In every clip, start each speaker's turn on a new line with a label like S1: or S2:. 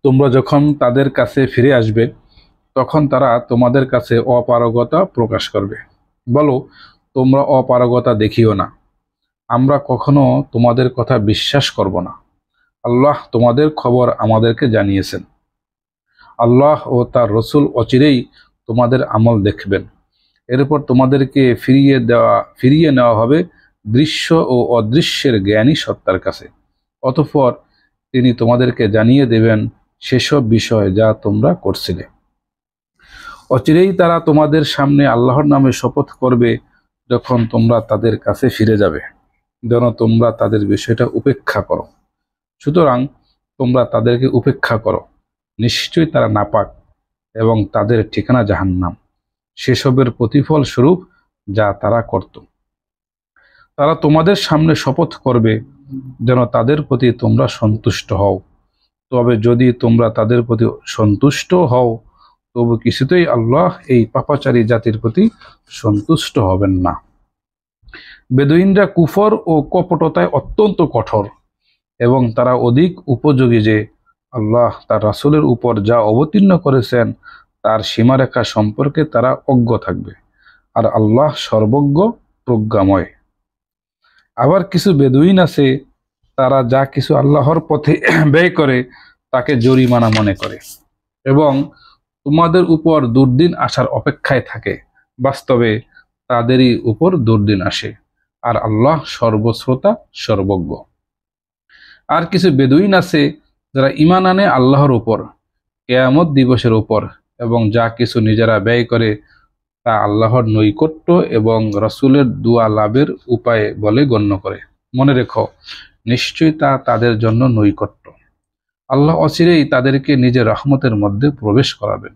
S1: তোমরা যখন তাদের কাছে ফিরে আসবে তখন তারা তোমাদের কাছে অপারগতা প্রকাশ করবে। বলো, তোমরা অপারগতা দেখিও না, আমরা কখনো তোমাদের কথা বিশ্বাস করব না। আল্লাহ তোমাদের খবর আমাদেরকে জানিয়েছেন। আল্লাহ ও তার রসুল অচিরেই তোমাদের আমল দেখবেন। এরপর তোমাদেরকে ফিরিয়ে নেওয়া হবে দৃশ্য ও অদৃশ্যের জ্ঞানী সত্তার কাছে। অতঃপর তিনি তোমাদেরকে জানিয়ে দেবেন সেসব বিষয় যা তোমরা করছিলে। অচিরেই তারা তোমাদের সামনে আল্লাহর নামে শপথ করবে যখন তোমরা তাদের কাছে ফিরে যাবে, যেন তোমরা তাদের বিষয়টা উপেক্ষা করো। সুতরাং তোমরা তাদেরকে উপেক্ষা করো, নিশ্চয়ই তারা নাপাক এবং তাদের ঠিকানা জাহান্নাম, সেসবের প্রতিফল স্বরূপ যা তারা করত। তারা তোমাদের সামনে শপথ করবে যেন তাদের প্রতি তোমরা সন্তুষ্ট হও। তবে যদি তোমরা তাদের প্রতি সন্তুষ্ট হও, তবু কিছুতেই আল্লাহ এই পাপাচারী জাতির প্রতি সন্তুষ্ট হবেন না। বেদুইনরা কুফর ও কপটতায় অত্যন্ত কঠোর এবং তারা অধিক উপযোগী যে আল্লাহ তার রাসূলের উপর যা অবতীর্ণ করেছেন তার সীমারেখা সম্পর্কে তারা অজ্ঞ থাকবে, আর আল্লাহ সর্বজ্ঞ প্রজ্ঞাময়। আবার কিছু বেদুইন আছে, তারা যা কিছু আল্লাহর পথে ব্যয় করে তাকে জরিমানা মনে করে এবং তোমাদের উপর দুর্দিন আসার অপেক্ষায় থাকে। বাস্তবে তাদেরই উপর দুর্দিন আসে, আর আল্লাহ সর্বশ্রোতা সর্বজ্ঞ। আর কিছু বেদুইন আছে যারা ঈমান আনে আল্লাহর উপর, কিয়ামত দিবসের উপর, এবং যা কিছু নিজেরা ব্যয় করে তা আল্লাহর নৈকট্য এবং রাসূলের দুয়া লাভের উপায় বলে গণ্য করে। মনে রেখো, নিশ্চয়ই তা তাদের জন্য নৈকট্য। আল্লাহ অচিরেই তাদেরকে নিজের রহমতের মধ্যে প্রবেশ করাবেন।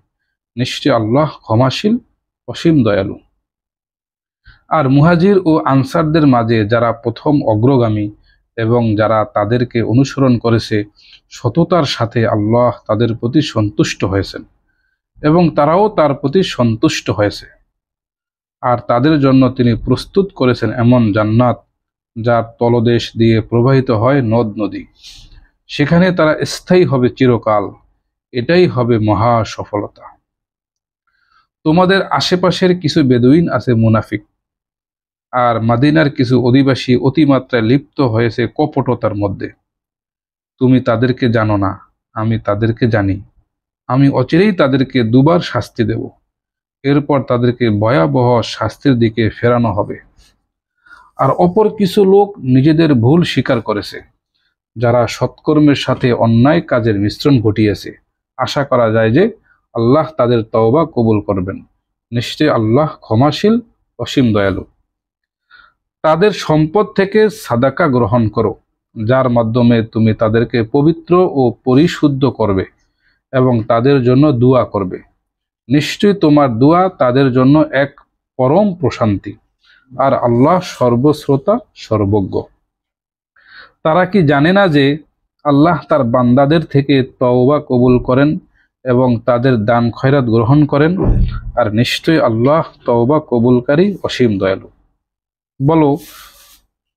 S1: নিশ্চয় আল্লাহ ক্ষমাশীল, অসীম দয়ালু। আর মুহাজির ও আনসারদের মাঝে যারা প্রথম অগ্রগামী এবং যারা তাদেরকে অনুসরণ করেছে, সততার সাথে আল্লাহ তাদের প্রতি সন্তুষ্ট হয়েছেন এবং তারাও তার প্রতি সন্তুষ্ট হয়েছে। আর তাদের জন্য তিনি প্রস্তুত করেছেন এমন জান্নাত যার তলদেশ দিয়ে প্রবাহিত হয় নদ নদী, সেখানে তারা স্থায়ী হবে চিরকাল। এটাই হবে মহা সফলতা। তোমাদের আশেপাশের কিছু বেদুইন আছে মুনাফিক, আর মাদিনার কিছু অধিবাসী অতিমাত্রায় লিপ্ত হয়েছে কপটতার মধ্যে। তুমি তাদেরকে জানো না, আমি তাদেরকে জানি। আমি অচিরেই তাদেরকে দুবার শাস্তি দেব, এরপর তাদেরকে ভয়াবহ শাস্তির দিকে ফেরানো হবে। আর অপর কিছু লোক নিজেদের ভুল স্বীকার করেছে, যারা সৎকর্মের সাথে অন্যায় কাজের মিশ্রণ ঘটিয়েছে। আশা করা যায় যে আল্লাহ তাদের তওবা কবুল করবেন। নিশ্চয় আল্লাহ ক্ষমাশীল, অসীম দয়ালু। তাদের সম্পদ থেকে সাদাকা গ্রহণ করো, যার মাধ্যমে তুমি তাদেরকে পবিত্র ও পরিশুদ্ধ করবে এবং তাদের জন্য দোয়া করবে। নিশ্চয়ই তোমার দোয়া তাদের জন্য এক পরম প্রশান্তি, আর আল্লাহ সর্বশ্রোতা সর্বজ্ঞ। তারা কি জানে না যে আল্লাহ তার বান্দাদের থেকে তওবা কবুল করেন এবং তাদের দান খয়রাত গ্রহণ করেন? আর নিশ্চয়ই আল্লাহ তওবা কবুলকারী, অসীম দয়ালু। বলো,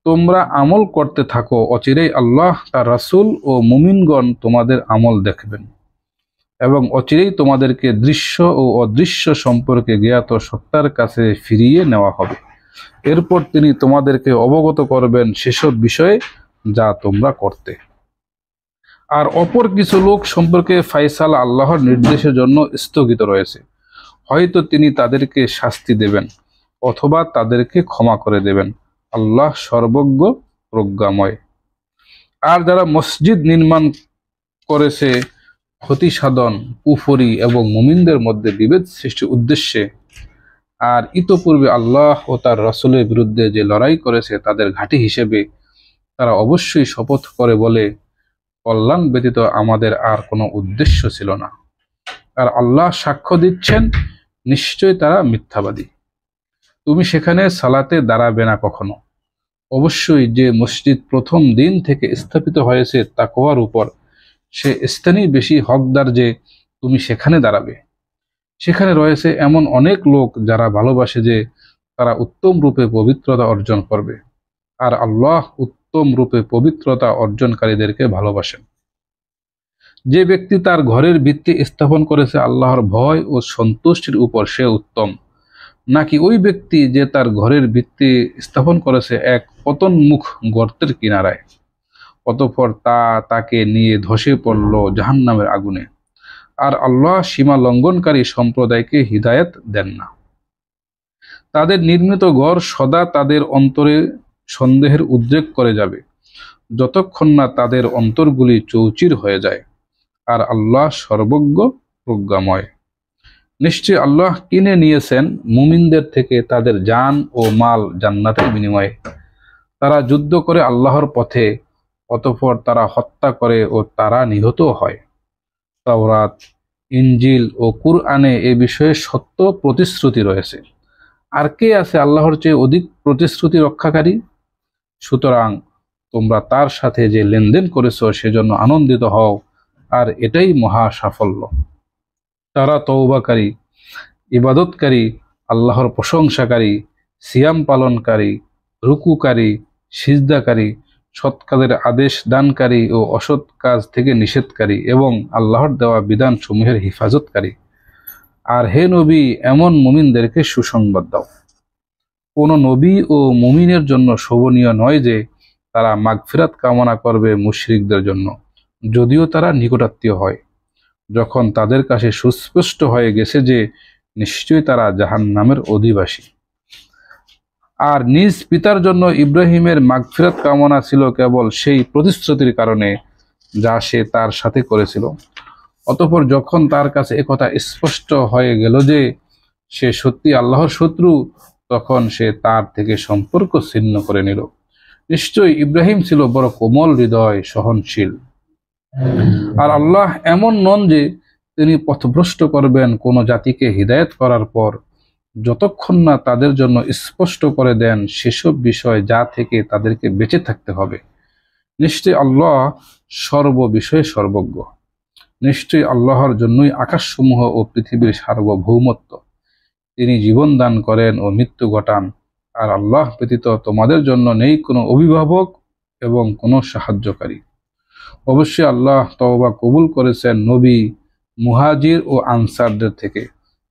S1: তোমরা আমল করতে থাকো, অচিরেই আল্লাহ তার রাসূল ও মুমিনগণ তোমাদের আমল দেখবেন এবং অচিরেই তোমাদেরকে দৃশ্য ও অদৃশ্য সম্পর্কে জ্ঞাত সত্তার কাছে ফিরিয়ে নেওয়া হবে। এরপর তিনি তোমাদেরকে অবগত করবেন সেসব বিষয়ে যা তোমরা করতে। আর অপর কিছু লোক সম্পর্কে ফায়সালা আল্লাহর নির্দেশের জন্য স্থগিত রয়েছে। হয়তো তিনি তাদেরকে শাস্তি দেবেন অথবা তাদেরকে ক্ষমা করে দেবেন। আল্লাহ সর্বজ্ঞ, প্রজ্ঞাময়। আর যারা মসজিদ নির্মাণ করেছে ক্ষতি সাধন, কুফরি এবং মুমিনদের মধ্যে বিভেদ সৃষ্টির উদ্দেশ্যে, আর ইতোপূর্বে আল্লাহ ও তার রাসূলের বিরুদ্ধে যে লড়াই করেছে তাদের ঘাঁটি হিসেবে, তারা অবশ্যই শপথ করে বলে, কল্যাণ ব্যতীত আমাদের আর কোনো উদ্দেশ্য ছিল না। আর আল্লাহ সাক্ষ্য দিচ্ছেন, নিশ্চয় তারা মিথ্যাবাদী। তুমি সেখানে সালাতে দাঁড়াবে না কখনো। অবশ্যই যে মসজিদ প্রথম দিন থেকে স্থাপিত হয়েছে তাকওয়ার উপর, সে স্থানই বেশি হকদার যে তুমি সেখানে দাঁড়াবে। সেখানে রয়েছে এমন অনেক লোক যারা ভালোবাসে যে তারা উত্তম রূপে পবিত্রতা অর্জন করবে, আর আল্লাহ উত্তম রূপে পবিত্রতা অর্জনকারীদেরকে ভালোবাসেন। যে ব্যক্তি তার ঘরের ভিত্তি স্থাপন করেছে আল্লাহর ভয় ও সন্তুষ্টির উপর, সে উত্তম, নাকি ওই ব্যক্তি যে তার ঘরের ভিত্তি স্থাপন করেছে এক পতনমুখ গর্তের কিনারায়, অতঃপর তাকে নিয়ে ধসে পড়ল জাহান্নামের আগুনে। আর আল্লাহ সীমা লঙ্ঘনকারী সম্প্রদায়কে হিদায়াত দেন না। তাদের নির্মিত ঘর সদা তাদের অন্তরে সন্দেহের উদ্রেক করে যাবে, যতক্ষণ না তাদের অন্তরগুলি চৌচির হয়ে যায়। আর আল্লাহ সর্বজ্ঞ, প্রজ্ঞাময়। নিশ্চয় আল্লাহ কিনে নিয়েছেন মুমিনদের থেকে তাদের জান ও মাল জান্নাতের বিনিময়ে। তারা যুদ্ধ করে আল্লাহর পথে, অতঃপর তারা হত্যা করে ও তারা নিহত হয়। তাওরাত, ইনজিল ও কুরআনে এ বিষয়ে সত্য প্রতিশ্রুতি রয়েছে। আর কে আছে আল্লাহর চেয়ে অধিক প্রতিশ্রুতি রক্ষাকারী? সুতরাং তোমরা তার সাথে যে লেনদেন করেছ সেজন্য আনন্দিত হও, আর এটাই মহা সাফল্য। তারা তওবাকারী, ইবাদতকারী, আল্লাহর প্রশংসাকারী, সিয়াম পালনকারী, রুকুকারী, সিজদাকারী, সৎ কাজের আদেশ দানকারী ও অসৎ কাজ থেকে নিষেধকারী এবং আল্লাহর দেওয়া বিধানসমূহের হিফাজতকারী। আর হে নবী, এমন মুমিনদেরকে সুসংবাদ দাও। কোন নবী ও মুমিনের জন্য শোভনীয় নয় যে তারা মাগফিরাত কামনা করবে মুশরিকদের জন্য, যদিও তারা নিকটাত্মীয় হয়, যখন তাদের কাছে সুস্পষ্ট হয়ে গেছে যে নিশ্চয়ই তারা জাহান্নামের অধিবাসী। আর নিজ পিতার জন্য ইব্রাহিমের মাগফিরাত কামনা ছিল কেবল সেই প্রতিশ্রুতির কারণে যা সে তার সাথে করেছিল। অতঃপর যখন তার কাছে একথা স্পষ্ট হয়ে গেল যে সে সত্যি আল্লাহর শত্রু, তখন সে তার থেকে সম্পর্ক ছিন্ন করে নিল। নিশ্চয়ই ইব্রাহিম ছিল বড় কোমল হৃদয়, সহনশীল। আর আল্লাহ এমন নন যে তিনি পথভ্রষ্ট করবেন কোনো জাতিকে হিদায়াত করার পর, যতক্ষণ না তাদের জন্য স্পষ্ট করে দেন সেসব বিষয় যা থেকে তাদেরকে বেঁচে থাকতে হবে। নিশ্চয়ই আল্লাহ সর্ববিষয়ে সর্বজ্ঞ। নিশ্চয়ই আল্লাহর জন্যই আকাশসমূহ ও পৃথিবীর সার্বভৌমত্ব। তিনি জীবন দান করেন ও মৃত্যু ঘটান। আর আল্লাহ ব্যতীত তোমাদের জন্য নেই কোনো অভিভাবক এবং কোনো সাহায্যকারী। অবশ্যই আল্লাহ তওবা কবুল করেছেন নবী, মুহাজির ও আনসারদের থেকে,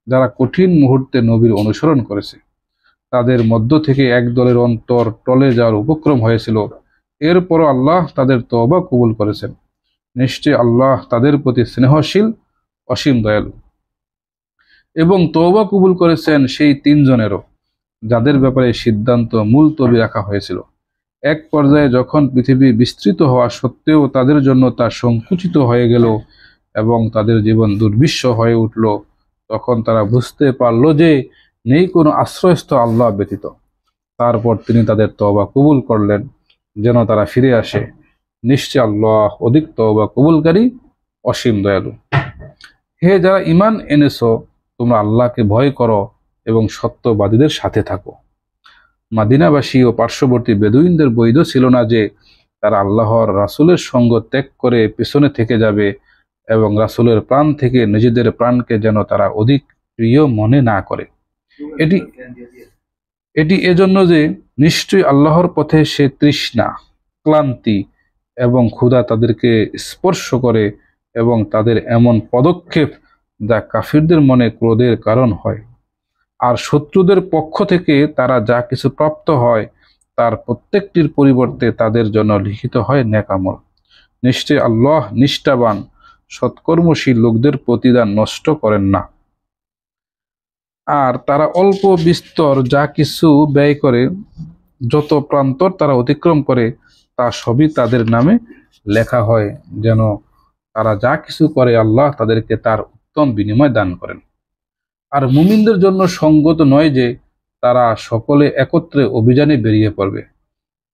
S1: যারা কঠিন মুহূর্তে নবীর অনুসরণ করেছে। তাদের মধ্য থেকে এক দলের অন্তর টলে যাওয়ার উপক্রম হয়েছিল, এরপরও আল্লাহ তাদের তওবা কবুল করেছেন। নিশ্চয় আল্লাহ তাদের প্রতি স্নেহশীল, অসীম দয়ালু। এবং তওবা কবুল করেছেন সেই 3 জনেরও, যাদের ব্যাপারে সিদ্ধান্ত মুলতবি রাখা হয়েছিল। এক পর্যায়ে যখন পৃথিবী বিস্তৃত হওয়া সত্ত্বেও তাদের জন্য তা সংকুচিত হয়ে গেল এবং তাদের জীবন দুর্বিষহ হয়ে উঠল, তখন তারা বুঝতে পারল যে নেই কোনো আশ্রয়স্থ আল্লাহ ব্যতীত। তারপর তিনি তাদের তওবা কবুল করলেন যেন তারা ফিরে আসে। নিশ্চয় আল্লাহ অধিক তওবা কবুলকারী, অসীম দয়ালু। হে যারা ঈমান এনেছো, তোমরা আল্লাহকে ভয় করো এবং সত্যবাদীদের সাথে থাকো। মাদিনাবাসী ও পার্শ্ববর্তী বেদুইনদের বৈধ ছিল না যে তারা আল্লাহর রাসূলের সঙ্গ ত্যাগ করে পেছনে থেকে যাবে এবং রাসূলের প্রাণ থেকে নিজেদের প্রাণকে যেন তারা অধিক প্রিয় মনে না করে। এটি এজন্য যে নিশ্চয়ই আল্লাহর পথে সে তৃষ্ণা, ক্লান্তি এবং ক্ষুধা তাদেরকে স্পর্শ করে এবং তাদের এমন পদক্ষেপ যা কাফিরদের মনে ক্রোধের কারণ হয়। আর শত্রুদের পক্ষ থেকে তারা যা কিছু প্রাপ্ত হয় তার প্রত্যেকটির পরিবর্তে তাদের জন্য লিখিত হয় নেক আমল। নিশ্চয় আল্লাহ নিষ্ঠাবান, সৎকর্মশীল লোকদের প্রতিদান নষ্ট করেন না। আর তারা অল্প বিস্তর যা কিছু ব্যয় করে, যত প্রান্তর তারা অতিক্রম করে, তা সবই তাদের নামে লেখা হয়, যেন তারা যা কিছু করে আল্লাহ তাদেরকে তার উত্তম বিনিময় দান করেন। আর মুমিনদের জন্য সঙ্গত নয় যে তারা সকলে একত্রে অভিযানে বেরিয়ে পড়বে।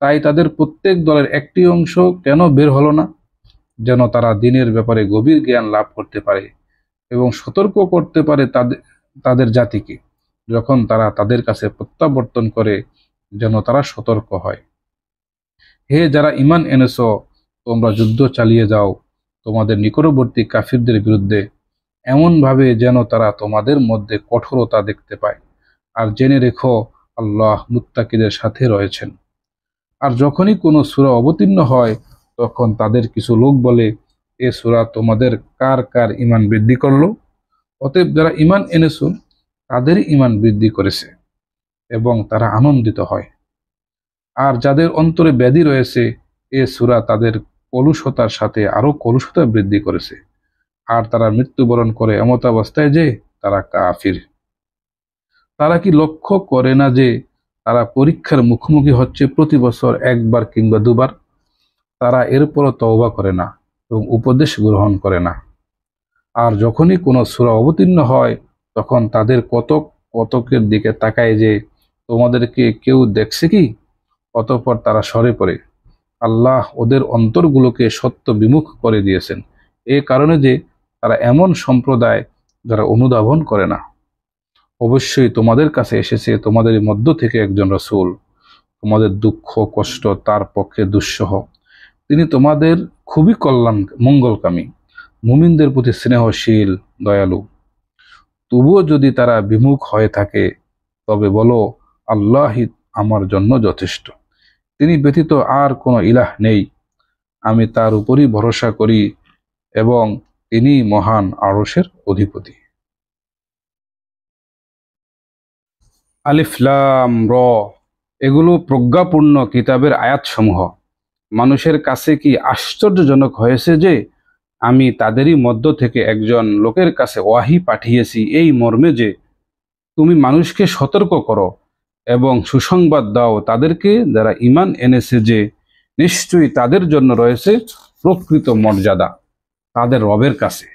S1: তাই তাদের প্রত্যেক দলের একটি অংশ কেন বের হলো না, যেন তারা দিনের ব্যাপারে গভীর জ্ঞান লাভ করতে পারে এবং সতর্ক করতে পারে তাদের জাতিকে, যখন তারা তাদের কাছে প্রত্যাবর্তন করে, যেন তারা সতর্ক হয়। হে যারা ঈমান এনেছো, তোমরা যুদ্ধ চালিয়ে যাও তোমাদের নিকটবর্তী কাফিরদের বিরুদ্ধে, এমনভাবে যেন তারা তোমাদের মধ্যে কঠোরতা দেখতে পায়। আর জেনে রেখো আল্লাহ মুত্তাকিদের সাথে রয়েছেন। আর যখনই কোনো সূরা অবতীর্ণ হয়, তখন তাদের কিছু লোক বলে, এ সূরা তোমাদের কার কার ঈমান বৃদ্ধি করলো। অতএব যারা ঈমান এনেছো তাদেরই ঈমান বৃদ্ধি করেছে এবং তারা আনন্দিত হয়। আর যাদের অন্তরে ব্যাধি রয়েছে এ সূরা তাদের কলুষতার সাথে আরো কলুষতা বৃদ্ধি করেছে। আর তারা মৃত্যুবরণ করে এমত অবস্থায় যে তারা কাফির। তারা কি লক্ষ্য করে না যে তারা পরীক্ষার মুখোমুখি হচ্ছে প্রতি বছর একবার কিংবা দুবার? তারা এরপরও তওবা করে না এবং উপদেশ গ্রহণ করে না। আর যখনই কোনো সূরা অবতীর্ণ হয় তখন তাদের কতক কতকের দিকে তাকায় যে তোমাদেরকে কেউ দেখছে কি? অতঃপর তারা সরে পড়ে। আল্লাহ ওদের অন্তরগুলোকে সত্য বিমুখ করে দিয়েছেন এ কারণে যে তারা এমন সম্প্রদায় যারা অনুধাবন করে না। অবশ্যই তোমাদের কাছে এসেছে তোমাদের মধ্য থেকে একজন রাসূল। তোমাদের দুঃখ কষ্ট তার পক্ষে দুঃসহ। তিনি তোমাদের খুবই মঙ্গলকামী, মুমিনদের প্রতি স্নেহশীল, দয়ালু। তবুও যদি তারা বিমুখ হয়ে থাকে তবে বলো আল্লাহই আমার জন্য যথেষ্ট। তিনি ব্যতীত আর কোনো ইলাহ নেই। আমি তার উপরই ভরসা করি এবং তিনি মহান আরশের অধিপতি। আলিফ লাম র, এগুলো প্রজ্ঞাপূর্ণ কিতাবের আয়াতসমূহ। মানুষের কাছে কি আশ্চর্যজনক হয়েছে যে আমি তাদেরই মধ্য থেকে একজন লোকের কাছে ওয়াহি পাঠিয়েছি এই মর্মে যে তুমি মানুষকে সতর্ক করো এবং সুসংবাদ দাও তাদেরকে যারা ঈমান এনেছে যে নিশ্চয়ই তাদের জন্য রয়েছে প্রকৃত মর্যাদা তাদের রবের কাছে।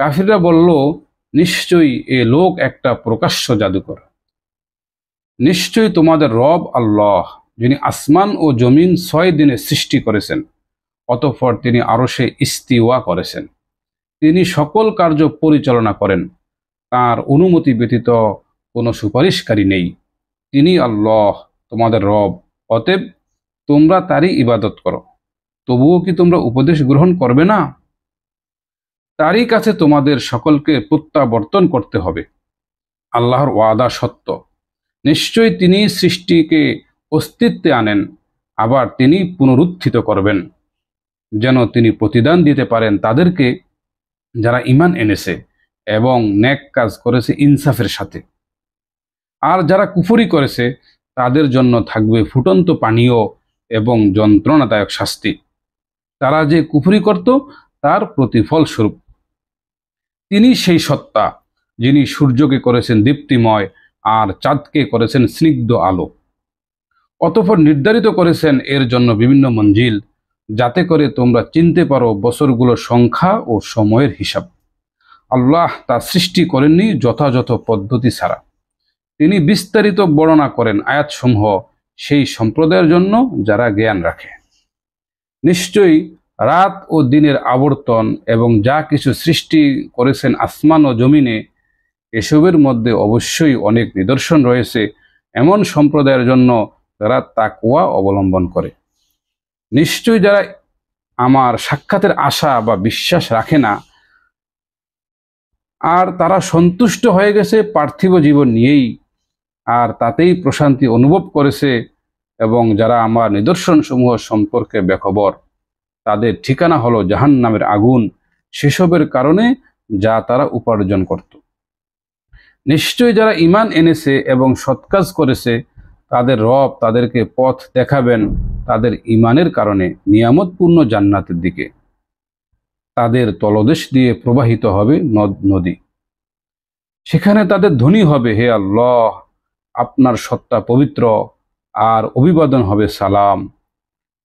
S1: কাফিররা বলল, নিশ্চয়ই এ লোক একটা প্রকাশ্য জাদুকর। নিশ্চয়ই তোমাদের রব আল্লাহ, যিনি আসমান ও জমিন 6 দিনে সৃষ্টি করেছেন, অতঃপর তিনি আরশে ইস্তিওয়া করেছেন। তিনি সকল কার্য পরিচালনা করেন, তার অনুমতি ব্যতীত কোনো সুপারিশকারী নেই। তিনি আল্লাহ তোমাদের রব, অতএব তোমরা তারই ইবাদত করো। তবুও কি তোমরা উপদেশ গ্রহণ করবে না? তারই কাছে তোমাদের সকলকে প্রত্যাবর্তন করতে হবে। আল্লাহর ওয়াদা সত্য। নিশ্চয়ই তিনি সৃষ্টিকে অস্তিত্বে আনেন, আবার তিনি পুনরুত্থিত করবেন, যেন তিনি প্রতিদান দিতে পারেন তাদেরকে যারা ঈমান এনেছে এবং নেক কাজ করেছে ইনসাফের সাথে। আর যারা কুফরি করেছে তাদের জন্য থাকবে ফুটন্ত পানীয় এবং যন্ত্রণাদায়ক শাস্তি। তারা যে কুফরি করত তার প্রতিফল স্বরূপ। তিনি সেই সত্তা যিনি সূর্যকে করেছেন দীপ্তিময় আর চাঁদকে করেছেন স্নিগ্ধ আলো। অতঃপর নির্ধারিত করেছেন এর জন্য বিভিন্ন মঞ্জিল, যাতে করে তোমরা চিনতে পারো বছরগুলোর সংখ্যা ও সময়ের হিসাব। আল্লাহ তা সৃষ্টি করেননি যথাযথ পদ্ধতি ছাড়া। তিনি বিস্তারিত বর্ণনা করেন আয়াতসমূহ সেই সম্প্রদায়ের জন্য যারা জ্ঞান রাখে। নিশ্চয়ই রাত ও দিনের আবর্তন এবং যা কিছু সৃষ্টি করেছেন আসমান ও জমিনে, এসবের মধ্যে অবশ্যই অনেক নিদর্শন রয়েছে এমন সম্প্রদায়ের জন্য যারা তাকওয়া অবলম্বন করে। নিশ্চয়ই যারা আমার সাক্ষাতের আশা বা বিশ্বাস রাখে না আর তারা সন্তুষ্ট হয়ে গেছে পার্থিব জীবন নিয়েই আর তাতেই প্রশান্তি অনুভব করেছে, এবং যারা আমার নিদর্শন সমূহ সম্পর্কে বেখবর, তাদের ঠিকানা হলো জাহান্নামের আগুন, সেসবের কারণে যা তারা উপার্জন করত। নিশ্চয়ই যারা ঈমান এনেছে এবং সৎকাজ করেছে তাদের রব তাদেরকে পথ দেখাবেন তাদের ঈমানের কারণে নিয়ামতপূর্ণ জান্নাতের দিকে। তাদের তলদেশ দিয়ে প্রবাহিত হবে নদ নদী। সেখানে তাদের ধ্বনি হবে, হে আল্লাহ, আপনার সত্তা পবিত্র, আর অভিবাদন হবে সালাম।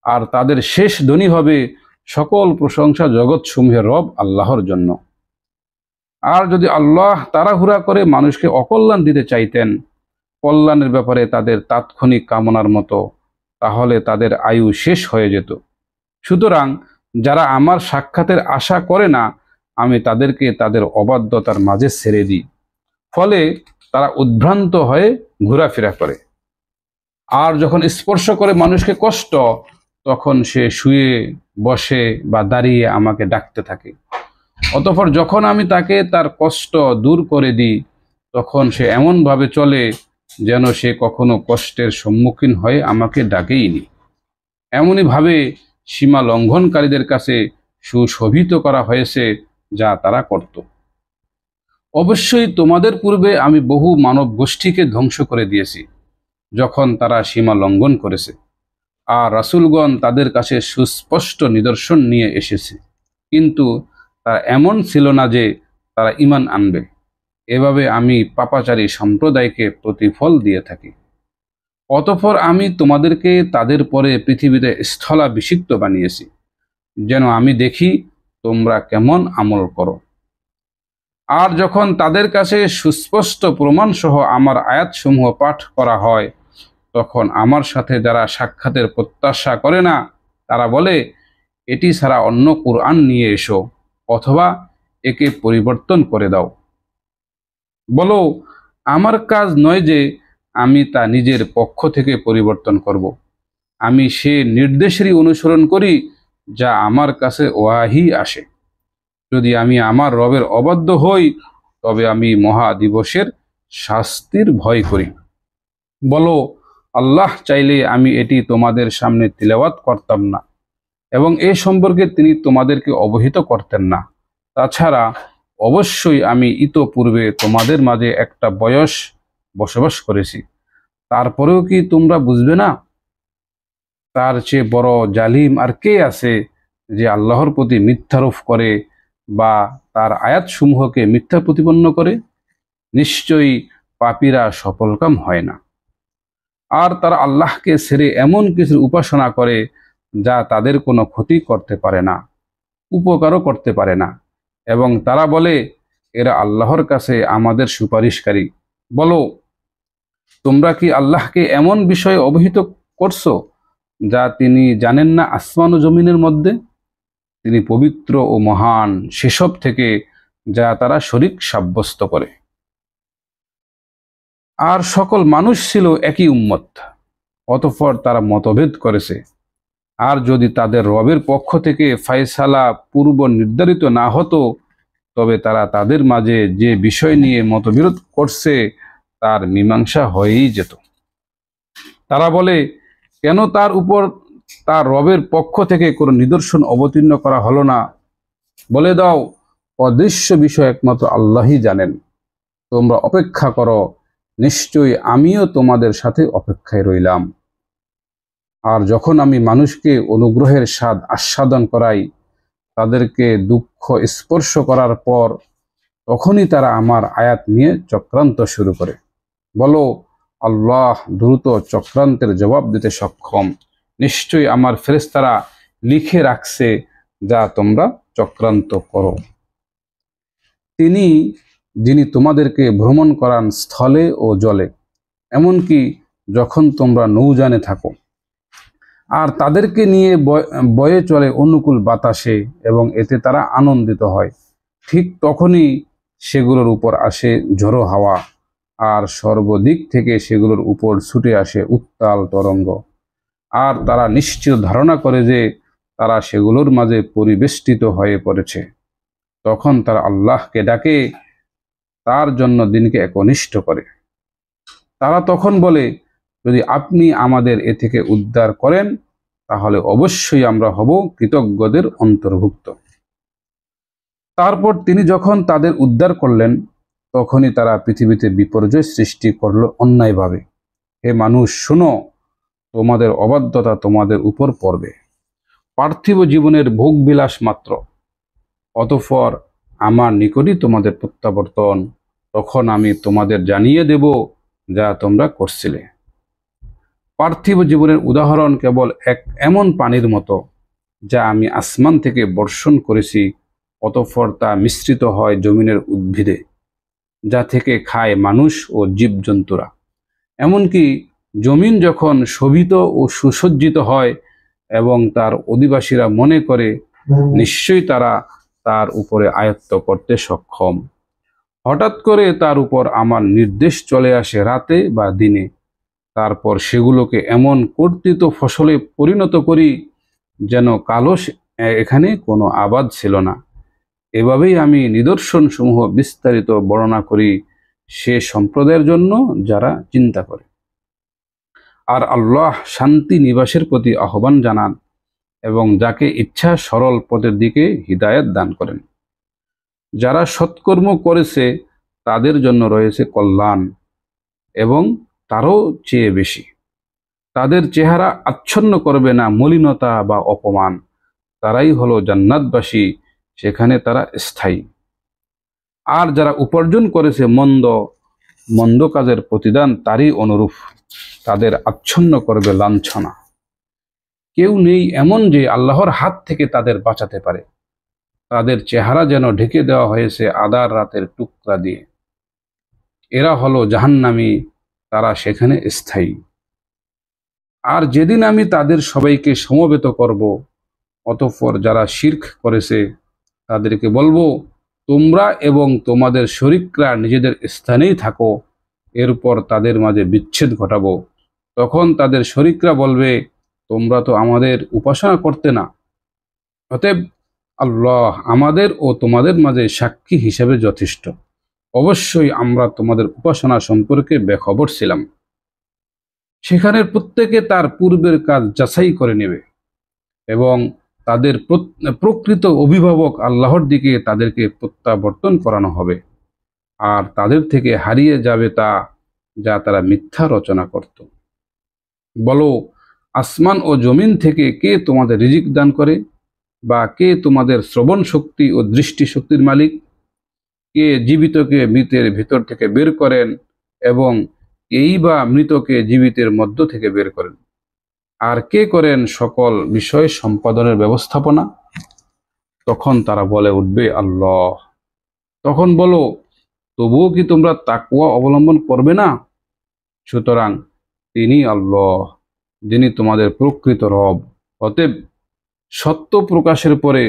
S1: আর তাদের শেষ ধ্বনি হবে, সকল প্রশংসা জগৎসমূহের রব আল্লাহর জন্য। আর যদি আল্লাহ তাড়াহুড়া করে মানুষকে অকল্যাণ দিতে চাইতেন কল্যাণের ব্যাপারে তাদের তাৎক্ষণিক কামনার মতো, তাহলে তাদের আয়ু শেষ হয়ে যেত। সুতরাং যারা আমার সাক্ষাতের আশা করে না, আমি তাদেরকে তাদের অবাধ্যতার মাঝে ছেড়ে দিই, ফলে তারা উদ্ভ্রান্ত হয়ে ঘোরাফেরা করে। আর যখন স্পর্শ করে মানুষকে কষ্ট, তখন সে শুয়ে বসে বা দাঁড়িয়ে আমাকে ডাকতে থাকে। অতঃপর যখন আমি তাকে তার কষ্ট দূর করে দিই, তখন সে এমনভাবে চলে যেন সে কখনো কষ্টের সম্মুখীন হয়ে আমাকে ডাকেইনি। এমনইভাবে সীমা লঙ্ঘনকারীদের কাছে সুশোভিত করা হয়েছে যা তারা করত। অবশ্যই তোমাদের পূর্বে আমি বহু মানব গোষ্ঠীকে ধ্বংস করে দিয়েছি যখন তারা সীমা লঙ্ঘন করেছে, আর রাসূলগণ তাদের কাছে সুস্পষ্ট নিদর্শন নিয়ে এসেছে, কিন্তু তারা এমন ছিল না যে তারা ঈমান আনবে। এভাবে আমি পাপাচারী সম্প্রদায়কে প্রতিফল দিয়ে থাকি। অতঃপর আমি তোমাদেরকে তাদের পরে পৃথিবীতে স্থলাভিষিক্ত বানিয়েছি, যেন আমি দেখি তোমরা কেমন আমল করো। আর যখন তাদের কাছে সুস্পষ্ট প্রমাণ সহ আমার আয়াতসমূহ পাঠ করা হয়, তখন আমার সাথে যারা সাক্ষাতের প্রত্যাশা করে না তারা বলে, এটি ছাড়া অন্য কুরআন নিয়ে এসো, অথবা একে পরিবর্তন করে দাও। বলো, আমার কাজ নয় যে আমি তা নিজের পক্ষ থেকে পরিবর্তন করব। আমি সে নির্দেশেরই অনুসরণ করি যা আমার কাছে ওয়াহি আসে। যদি আমি আমার রবের অবাধ্য হই, তবে আমি মহা দিবসের শাস্তির ভয় করি। বলো, আল্লাহ চাইলে আমি এটি তোমাদের সামনে তিলাওয়াত করতাম না, এবং এ সম্পর্কে তিনি তোমাদেরকে অবহিত করতেন না। তাছাড়া অবশ্যই আমি ইতোপূর্বে তোমাদের মাঝে একটা বয়স বসবাস করেছি। তারপরেও কি তোমরা বুঝবে না? তার চেয়ে বড় জালিম আর কে আছে যে আল্লাহর প্রতি মিথ্যারোপ করে বা তার আয়াতসমূহকে মিথ্যা প্রতিপন্ন করে? নিশ্চয়ই পাপীরা সফলকাম হয় না। আর তারা আল্লাহকে ছেড়ে এমন কিছুর উপাসনা করে যা তাদের কোনো ক্ষতি করতে পারে না, উপকারও করতে পারে না, এবং তারা বলে এরা আল্লাহর কাছে আমাদের সুপারিশকারী। বলো, তোমরা কি আল্লাহকে এমন বিষয়ে অবহিত করছো যা তিনি জানেন না আসমান ও জমিনের মধ্যে? তিনি পবিত্র ও মহান সেসব থেকে যা তারা শরীক সাব্যস্ত করে। আর সকল মানুষ ছিল একই উম্মত, অতঃপর তারা মতভেদ করেছে। আর যদি তাদের রবের পক্ষ থেকে ফায়সালা পূর্ব নির্ধারিত না হতো, তবে তারা তাদের মাঝে যে বিষয় নিয়ে মতবিরোধ করছে তার মীমাংসা হয়েই যেত। তারা বলে, কেন তার উপর তার রবের পক্ষ থেকে কোনো নিদর্শন অবতীর্ণ করা হলো না? বলে দাও, অদৃশ্য বিষয় একমাত্র আল্লাহই জানেন। তোমরা অপেক্ষা করো, নিশ্চয়ই আমিও তোমাদের সাথে অপেক্ষায় রইলাম। আর যখন আমি মানুষকে অনুগ্রহের স্বাদ আস্বাদন করাই, তাদেরকে দুঃখ স্পর্শ করার পর, তখনই তারা আমার আয়াত নিয়ে চক্রান্ত শুরু করে। বলো, আল্লাহ দ্রুত চক্রান্তের জবাব দিতে সক্ষম। নিশ্চয়ই আমার ফেরেশতারা লিখে রাখছে যা তোমরা চক্রান্ত করো। যিনি তোমাদেরকে ভ্রমণ করান স্থলে ও জলে, এমনকি যখন তোমরা নৌযানে থাকো, আর তাদেরকে নিয়ে বয়ে চলে অনুকূল বাতাসে, এবং এতে তারা আনন্দিত হয়। ঠিক তখনই সেগুলোর উপর আসে ঝোড়ো হাওয়া, আর সর্বদিক থেকে সেগুলোর উপর ছুটে আসে উত্তাল তরঙ্গ। আর তারা নিশ্চিত ধারণা করে যে তারা সেগুলোর মাঝে পরিবেষ্টিত হয়ে পড়েছে। তখন তারা আল্লাহকে ডাকে, তার জন্য দিনকে একনিষ্ঠ করে। তারা তখন বলে, যদি আপনি আমাদের এ থেকে উদ্ধার করেন, তাহলে অবশ্যই আমরা হব কৃতজ্ঞদের অন্তর্ভুক্ত। তারপর তিনি যখন তাদের উদ্ধার করলেন, তখনই তারা পৃথিবীতে বিপর্যয় সৃষ্টি করল অন্যায়ভাবে। হে মানুষ, শোনো, তোমাদের অবাধ্যতা তোমাদের উপর পড়বে। পার্থিব জীবনের ভোগ বিলাস মাত্র, অতঃপর আমার নিকটই তোমাদের প্রত্যাবর্তন। তখন আমি তোমাদের জানিয়ে দেব যা তোমরা করছিলে। পার্থিব জীবনের উদাহরণ কেবল এমন পানির মতো যা আমি আসমান থেকে বর্ষণ করেছি, অতঃপর তা মিশ্রিত হয় জমিনের উদ্ভিদে, যা থেকে খায় মানুষ ও জীবজন্তুরা। এমনকি জমিন যখন শোভিত ও সুসজ্জিত হয় এবং তার অধিবাসীরা মনে করে নিশ্চয়ই তারা তার উপরে আয়ত্ত করতে সক্ষম, হঠাৎ করে তার উপর আমার নির্দেশ চলে আসে রাতে বা দিনে। তারপর সেগুলোকে এমন কর্তৃত ফসলে পরিণত করি যেন কালো এখানে কোনো আবাদ ছিল না। এভাবেই আমি নিদর্শন সমূহ বিস্তারিত বর্ণনা করি সে সম্প্রদায়ের জন্য যারা চিন্তা করে। আর আল্লাহ শান্তি নিবাসের প্রতি আহ্বান জানান, এবং যাকে ইচ্ছা সরল পথের দিকে হিদায়াত দান করেন। যারা সৎকর্ম করেছে তাদের জন্য রয়েছে কল্যাণ এবং তারও চেয়ে বেশি। তাদের চেহারা আচ্ছন্ন করবে না মলিনতা বা অপমান। তারাই হলো জান্নাতবাসী, সেখানে তারা স্থায়ী। আর যারা উপার্জন করেছে মন্দ, মন্দ কাজের প্রতিদান তারই অনুরূপ, তাদের আচ্ছন্ন করবে লাঞ্ছনা। কেউ নেই এমন যে আল্লাহর হাত থেকে তাদের বাঁচাতে পারে। তাদের চেহারা যেন ঢেকে দেওয়া হয়েছে আধার রাতের টুকরা দিয়ে। এরা হলো জাহান্নামী, তারা সেখানে স্থায়ী। আর যেদিন আমি তাদের সবাইকে সমবেত করব, অতঃপর যারা শিরক করেছে তাদেরকে বলবো, তোমরা এবং তোমাদের শরিকরা নিজেদের স্থানেই থাকো। এরপর তাদের মাঝে বিচ্ছেদ ঘটাবো। তখন তাদের শরিকরা বলবে, তোমরা তো আমাদের উপাসনা করতে না। অতএব আল্লাহ আমাদের ও তোমাদের মাঝে সাক্ষী হিসেবে যথেষ্ট। অবশ্যই আমরা তোমাদের উপাসনা সম্পর্কে বেখবর ছিলাম। সেখানের প্রত্যেকে তার পূর্বের কাজ যাচাই করে নেবে এবং তাদের প্রকৃত অভিভাবক আল্লাহর দিকে তাদেরকে প্রত্যাবর্তন করানো হবে। আর তাদের থেকে হারিয়ে যাবে তা যা তারা মিথ্যা রচনা করত। বলো, আসমান ও জমিন থেকে কে তোমাদের রিজিক দান করে? বা কে তোমাদের শ্রবণ শক্তি ও দৃষ্টি শক্তির মালিক? কে জীবিতকে মৃতের ভিতর থেকে বের করেন এবং এই বা মৃতকে জীবিতের মধ্য থেকে বের করেন? আর কে করেন সকল বিষয় সম্পাদনের ব্যবস্থাপনা? তখন তারা বলে উঠবে, আল্লাহ। তখন বলো, তবুও কি তোমরা তাকওয়া অবলম্বন করবে না? সুতরাং তিনি আল্লাহ, যিনি তোমাদের প্রকৃত রব। অতএব সত্য প্রকাশের পরে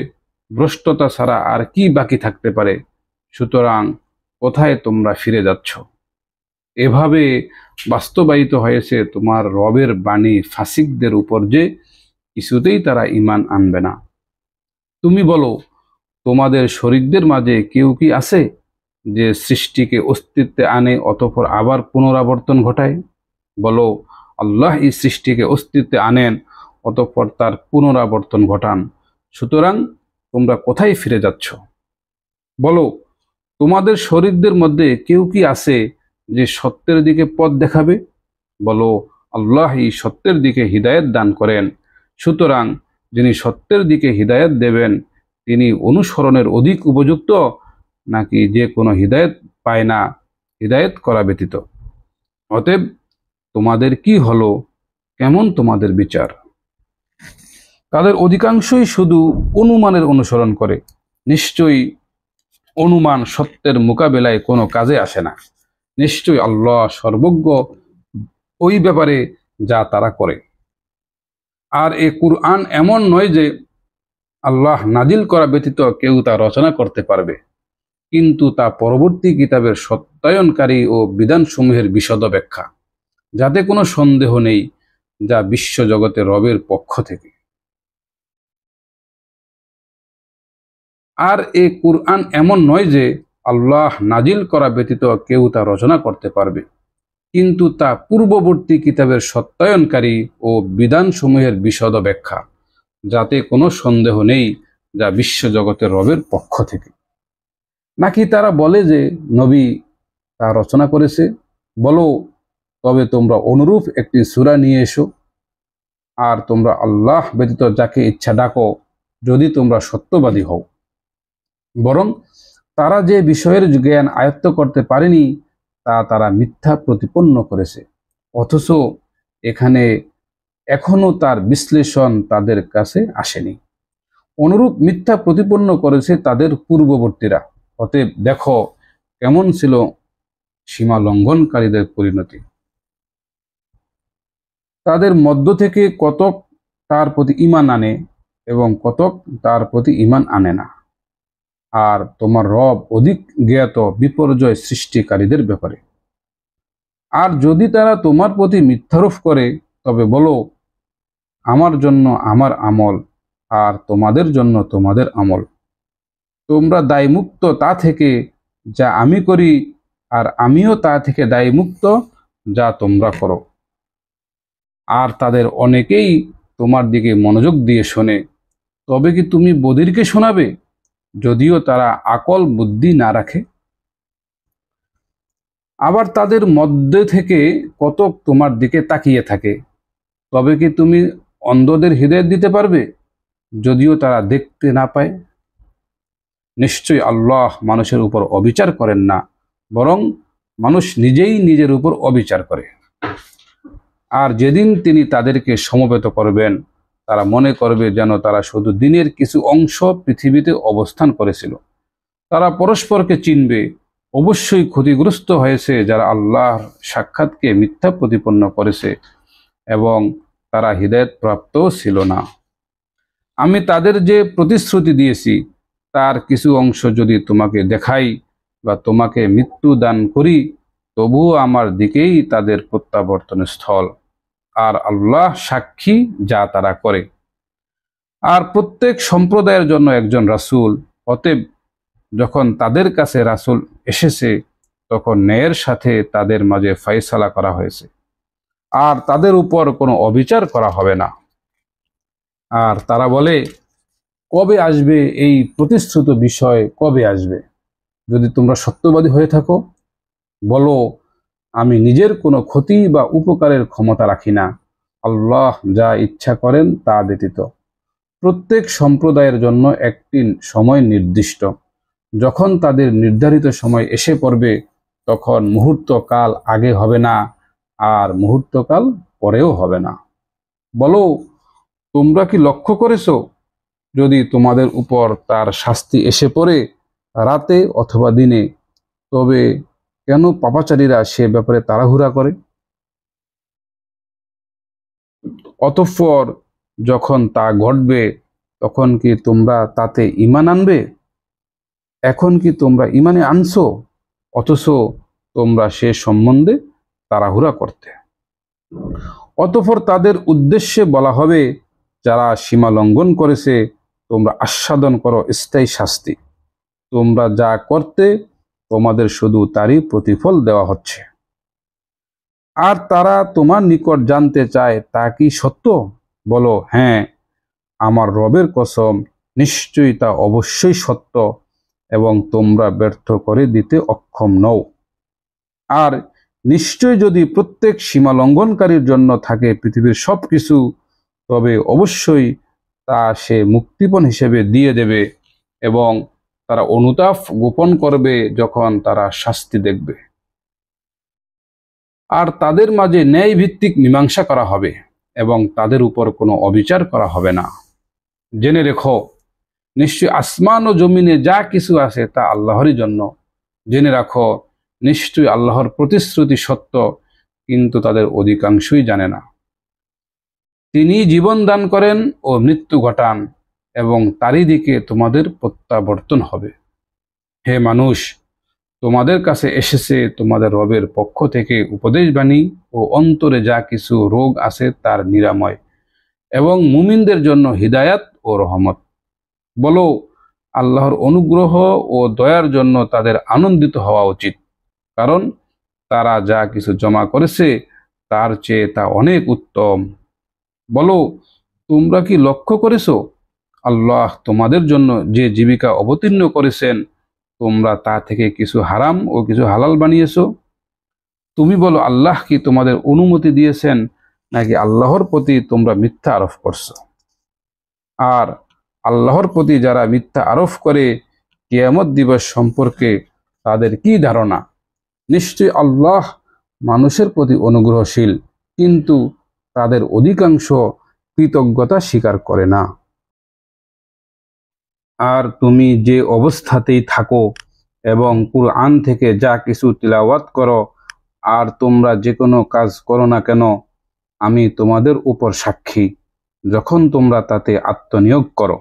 S1: ভ্রষ্টতা ছাড়া আর কি বাকি থাকতে পারে? সুতরাং কোথায় তোমরা ফিরে যাচ্ছ? এভাবে বাস্তবায়িত হয়েছে তোমার রবের বাণী ফাসিকদের উপর যে কিছুতেই তারা ঈমান আনবে না। তুমি বলো, তোমাদের শরীকদের মাঝে কেউ কি আছে যে সৃষ্টিকে অস্তিত্বে আনে অতঃপর আবার পুনরাবর্তন ঘটায়? বলো, আল্লাহ এই সৃষ্টিকে অস্তিত্বে আনেন অতঃপর তার পুনরাবর্তন ঘটান। সুতরাং তোমরা কোথায় ফিরে যাচ্ছ? বলো, তোমাদের শরীকদের মধ্যে কেউ কি আছে যে সত্যের দিকে পথ দেখাবে? বলো, আল্লাহ এই সত্যের দিকে হিদায়াত দান করেন। সুতরাং যিনি সত্যের দিকে হিদায়াত দেবেন তিনি অনুসরণের অধিক উপযুক্ত, নাকি যে কোনো হিদায়াত পায় না হিদায়াত করা ব্যতীত? অতএব তোমাদের কি হলো? কেমন তোমাদের বিচার? তাদের অধিকাংশই শুধু অনুমানের অনুসরণ করে। নিশ্চয়ই অনুমান সত্যের মোকাবেলায় কোনো কাজে আসে না। নিশ্চয়ই আল্লাহ সর্বজ্ঞ ওই ব্যাপারে যা তারা করে। আর এ কুরআন এমন নয় যে আল্লাহ নাজিল করা ব্যতীত কেউ তা রচনা করতে পারবে, কিন্তু তা পরবর্তী কিতাবের সত্যায়নকারী ও বিধানসমূহের বিশদ ব্যাখ্যা, যাতে কোনো সন্দেহ নেই, যা বিশ্বজগতের রবের পক্ষ থেকে। আর এ কুরআন এমন নয় যে আল্লাহ নাজিল করা ব্যতীত কেউ তা রচনা করতে পারবে, কিন্তু তা পূর্ববর্তী কিতাবের সত্যায়নকারী ও বিধানসমূহের বিশদ ব্যাখ্যা, যাতে কোনো সন্দেহ নেই, যা বিশ্বজগতের রবের পক্ষ থেকে। নাকি তারা বলে যে নবী তা রচনা করেছে? বলো, তবে তোমরা অনুরূপ একটি সূরা নিয়ে এসো, আর তোমরা আল্লাহ ব্যতীত যাকে ইচ্ছা ডাকো, যদি তোমরা সত্যবাদী হও। বরং তারা যে বিষয়ের জ্ঞান আয়ত্ত করতে পারেনি তা তারা মিথ্যা প্রতিপন্ন করেছে, অথচ এখানে এখনো তার বিশ্লেষণ তাদের কাছে আসেনি। অনুরূপ মিথ্যা প্রতিপন্ন করেছে তাদের পূর্ববর্তীরা। অতএব দেখো কেমন ছিল সীমা লঙ্ঘনকারীদের পরিণতি। তাদের মধ্য থেকে কতক তার প্রতি ঈমান আনে এবং কতক তার প্রতি ঈমান আনে না। আর তোমার রব অধিক জ্ঞাত বিপর্যয় সৃষ্টিকারীদের ব্যাপারে। আর যদি তারা তোমার প্রতি মিথ্যারোপ করে, তবে বলো, আমার জন্য আমার আমল আর তোমাদের জন্য তোমাদের আমল। তোমরা দায়মুক্ত তা থেকে যা আমি করি, আর আমিও তা থেকে দায়মুক্ত যা তোমরা করো। আর তাদের অনেকেই তোমার দিকে মনোযোগ দিয়ে শোনে, তবে কি তুমি বধিরকে শোনাবে, যদিও তারা আকল বুদ্ধি না রাখে? আবার তাদের মধ্যে থেকে কতক তোমার দিকে তাকিয়ে থাকে, তবে কি তুমি অন্ধদের হৃদয় দিতে পারবে, যদিও তারা দেখতে না পায়? নিশ্চয়ই আল্লাহ মানুষের উপর অবিচার করেন না, বরং মানুষ নিজেই নিজের উপর অবিচার করে। আর যেদিন তিনি তাদেরকে সমবেত করবেন, তারা মনে করবে যেন তারা শুধু দিনের কিছু অংশ পৃথিবীতে অবস্থান করেছিল। তারা পরস্পরকে চিনবে। অবশ্যই ক্ষতিগ্রস্ত হয়েছে যারা আল্লাহর সাক্ষাৎকে মিথ্যা প্রতিপন্ন করেছে এবং তারা হিদায়াত প্রাপ্তও ছিল না। আমি তাদের যে প্রতিশ্রুতি দিয়েছি তার কিছু অংশ যদি তোমাকে দেখাই বা তোমাকে মৃত্যু দান করি, তবুও আমার দিকেই তাদের প্রত্যাবর্তনের স্থল, আর আল্লাহ সাক্ষী যা তারা করে। আর প্রত্যেক সম্প্রদায়ের জন্য একজন রাসূল, অতএব যখন তাদের কাছে রাসূল এসেছে তখন ন্যায়ের সাথে তাদের মাঝে ফয়সালা করা হয়েছে, আর তাদের উপর কোনো অবিচার করা হবে না। আর তারা বলে, কবে আসবে এই প্রতিশ্রুত বিষয়, কবে আসবে? যদি তোমরা সত্যবাদী হয়ে থাকো, বলো, আমি নিজের কোনো ক্ষতি বা উপকারের ক্ষমতা রাখি না, আল্লাহ যা ইচ্ছা করেন তা ব্যতীত। প্রত্যেক সম্প্রদায়ের জন্য একটি সময় নির্দিষ্ট। যখন তাদের নির্ধারিত সময় এসে পড়বে, তখন মুহূর্তকাল আগে হবে না আর মুহূর্তকাল পরেও হবে না। বলো, তোমরা কি লক্ষ্য করেছো, যদি তোমাদের উপর তার শাস্তি এসে পড়ে রাতে অথবা দিনে, তবে কেন পাপাচারীরা সে ব্যাপারে তাড়াহুড়া করে? অতঃপর যখন তা ঘটবে, তখন কি তোমরা তাতে ঈমান আনবে? এখন কি তোমরা ঈমানে আনছো, অথচ তোমরা সে সম্বন্ধে তাড়াহুড়া করতে? অতঃপর তাদের উদ্দেশ্যে বলা হবে, যারা সীমা লঙ্ঘন করেছে, তোমরা আস্বাদন করো স্থায়ী শাস্তি। তোমরা যা করতে তোমাদের শুধু তারই প্রতিফল দেওয়া হচ্ছে। আর তারা তোমার নিকট জানতে চায় তা কি সত্য? বলো, হ্যাঁ, আমার রবের কসম, নিশ্চয়ই তা অবশ্যই সত্য এবং তোমরা ব্যর্থ করে দিতে অক্ষম নও। আর নিশ্চয় যদি প্রত্যেক সীমা লঙ্ঘনকারীর জন্য থাকে পৃথিবীর সবকিছু, তবে অবশ্যই তা সে মুক্তিপণ হিসেবে দিয়ে দেবে এবং তারা অনুতাপ গোপন করবে যখন তারা শাস্তি দেখবে। আর তাদের মাঝে ন্যায় ভিত্তিক মীমাংসা করা হবে এবং তাদের উপর কোনো অবিচার করা হবে না। জেনে রেখো, নিশ্চয়ই আসমান ও জমিনে যা কিছু আছে তা আল্লাহরই জন্য। জেনে রাখো, নিশ্চয়ই আল্লাহর প্রতিশ্রুতি সত্য, কিন্তু তাদের অধিকাংশই জানে না। তিনি জীবন দান করেন ও মৃত্যু ঘটান এবং তারই দিকে তোমাদের প্রত্যাবর্তন হবে। হে মানুষ, তোমাদের কাছে এসেছে তোমাদের রবের পক্ষ থেকে উপদেশবাণী ও অন্তরে যা কিছু রোগ আছে তার নিরাময় এবং মুমিনদের জন্য হিদায়াত ও রহমত। বলো, আল্লাহর অনুগ্রহ ও দয়ার জন্য তাদের আনন্দিত হওয়া উচিত, কারণ তারা যা কিছু জমা করেছে তার চেয়ে তা অনেক উত্তম। বলো, তোমরা কি লক্ষ্য করেছো, আল্লাহ তোমাদের জন্য যে জীবিকা অবতীর্ণ করেছেন, তোমরা তা থেকে কিছু হারাম ও কিছু হালাল বানিয়েছো? তুমি বলো, আল্লাহ কি তোমাদের অনুমতি দিয়েছেন, নাকি আল্লাহর প্রতি তোমরা মিথ্যা আরোপ করছো? আর আল্লাহর প্রতি যারা মিথ্যা আরোপ করে, কিয়ামত দিবস সম্পর্কে তাদের কি ধারণা? নিশ্চয়ই আল্লাহ মানুষের প্রতি অনুগ্রহশীল, কিন্তু তাদের অধিকাংশ কৃতজ্ঞতা স্বীকার করে না। আর তুমি যে অবস্থাতেই থাকো এবং কুরআন থেকে যা কিছু তিলাওয়াত করো, আর তোমরা যে কোনো কাজ করো না কেন, আমি তোমাদের উপর সাক্ষী যখন তোমরা তাতে আত্মনিয়োগ করো।